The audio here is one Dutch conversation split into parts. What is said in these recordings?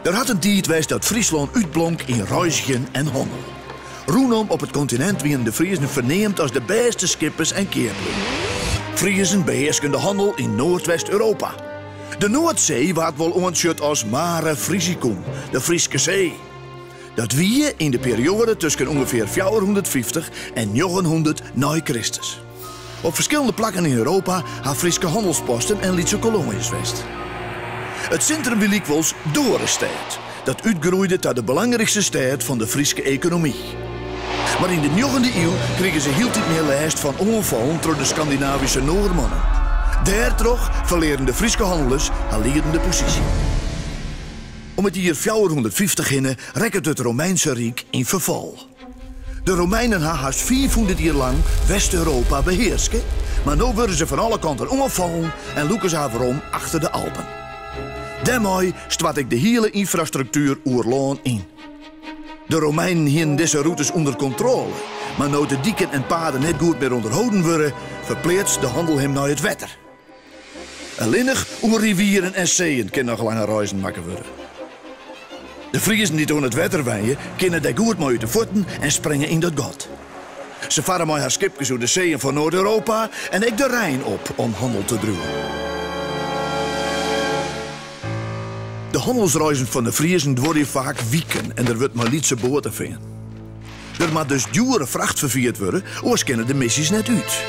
Er had een tijd geweest dat Friesland uitblonk in reizigen en handel. Roenom op het continent werden de Friezen verneemd als de beste skippers en keerploegen. Friezen beheersten de handel in Noordwest-Europa. De Noordzee werd wel ontschut als Mare Frieticum, de Frieske Zee. Dat wie in de periode tussen ongeveer 450 en 900 na Christus. Op verschillende plekken in Europa had Frieske handelsposten en Lietse kolonies geweest. Het centrum wil ikwijls Dorestad, dat uitgroeide tot de belangrijkste stad van de Frieske economie. Maar in de 9e eeuw kregen ze heel tijd meer last van ongevallen door de Scandinavische Noormannen. Daardoor verleerden de Frieske handelaars haar leidende positie. Om het jaar 450 heen rekent het Romeinse Rijk in verval. De Romeinen hadden haast 400 jaar lang West-Europa beheerst, maar nu worden ze van alle kanten ongevallen en loeken ze waarom achter de Alpen. Daarmee stort ik de hele infrastructuur oerlaan in. De Romeinen hielden deze routes onder controle, maar nu de dieken en paden net goed meer onderhouden worden, verplaatst de handel hem naar het water. Alleenig over rivieren en zeeën kunnen nog lange reizen maken worden. De Friesen die door het water wijden, kunnen daar goed mee uit de voeten en springen in dat gat. Ze varen met haar schipjes door de zeeën van Noord-Europa en ik de Rijn op om handel te doen. De handelsreizen van de Friesen worden vaak wieken en er wordt maar lietse boten vinden. Er moet dus dure vracht vervierd worden, anders kennen de missies net uit.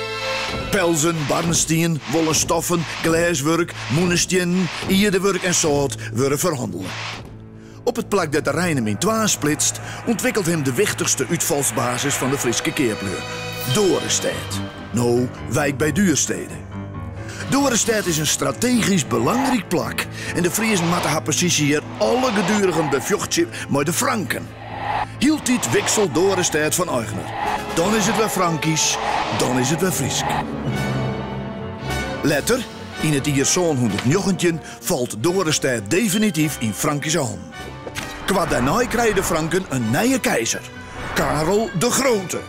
Pelzen, barnstien, wollen stoffen, glaswerk, moenestien, ierdewerk en zout worden verhandeld. Op het plak dat de Rijn hem in twee splitst, ontwikkelt hem de wichtigste uitvalsbasis van de Frieske keerpleur. Dorestad. Nou, wijk bij Duurstede. Dorestad is een strategisch belangrijk plak en de Friesen moeten haar positie hier alle gedurigen bevjochtje met de Franken. Hield dit wissel Dorestad van eigener. Dan is het weer Frankisch, dan is het weer Friesk. Later, in het jaar 119, valt Dorestad definitief in Frankische handen. Qua daarna krijgen de Franken een nieuwe keizer, Karel de Grote.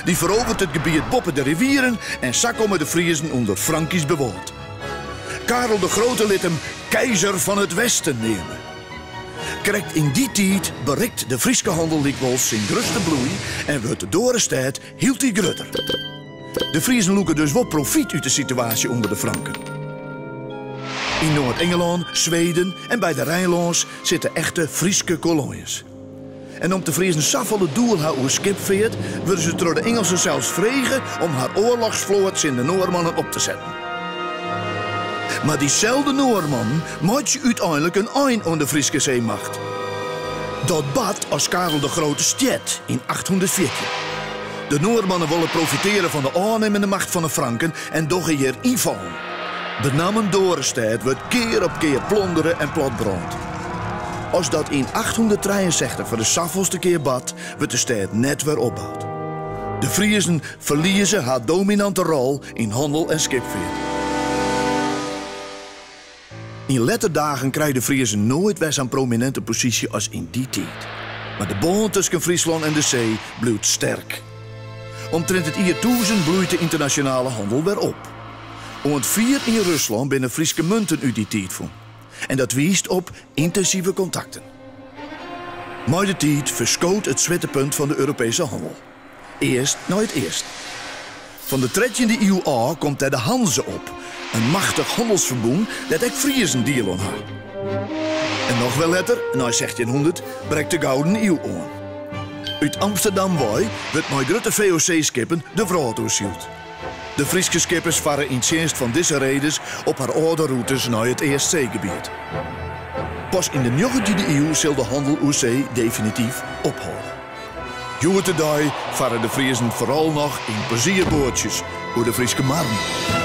Die verovert het gebied boven de rivieren en zak met de Friesen onder Frankisch bewoond. Karel de Grote liet hem keizer van het Westen nemen. Correct in die tijd bereikt de Frieske handel dikwijls zijn grootste bloei en wordt de Dorestad hield die grutter. De Friesen loeken dus wat profiet uit de situatie onder de Franken. In Noord-Engeland, Zweden en bij de Rijnlands zitten echte Frieske kolonies. En om te Friesen zoveel doel haar oer skipveert, worden ze door de Engelsen zelfs vregen om haar oorlogsvloot in de Noormannen op te zetten. Maar diezelfde Noormannen maakt uiteindelijk een eind aan de Frieske zeemacht. Dat bad als Karel de Grote stjert in 814. De Noormannen willen profiteren van de aannemende macht van de Franken en doggen hier invallen. De naam Dorestad wordt keer op keer plonderen en platbrand. Als dat in 863 voor de zoveelste keer bad, wordt de stad net weer opgebouwd. De Friesen verliezen haar dominante rol in handel en skipveer. In later dagen krijgen de Friesen nooit weer zo'n prominente positie als in die tijd. Maar de band tussen Friesland en de zee bloeit sterk. Omtrent het jaar 1000 bloeit de internationale handel weer op. Om het vier in Rusland binnen Frieske munten uit die tijd van. En dat wijst op intensieve contacten. Maar de tijd verschoot het zwettepunt van de Europese handel. Eerst naar het eerst. Van de 13e eeuw aan komt daar de Hanze op. Een machtig handelsverbond dat ook Friesen deel aan had. En nog wel later, na 1600, breekt de Gouden Eeuw aan. Uit Amsterdam wordt met grote VOC-skippen de vracht doorzield. De Frieske skippers varen in dienst van deze redens op haar oude routes naar het Eerstzeegebied. Pas in de 19e eeuw zal de handel oer zee definitief ophouden. Joer te dag varen de Friesen vooral nog in plezierbootjes door de Frieske Marne.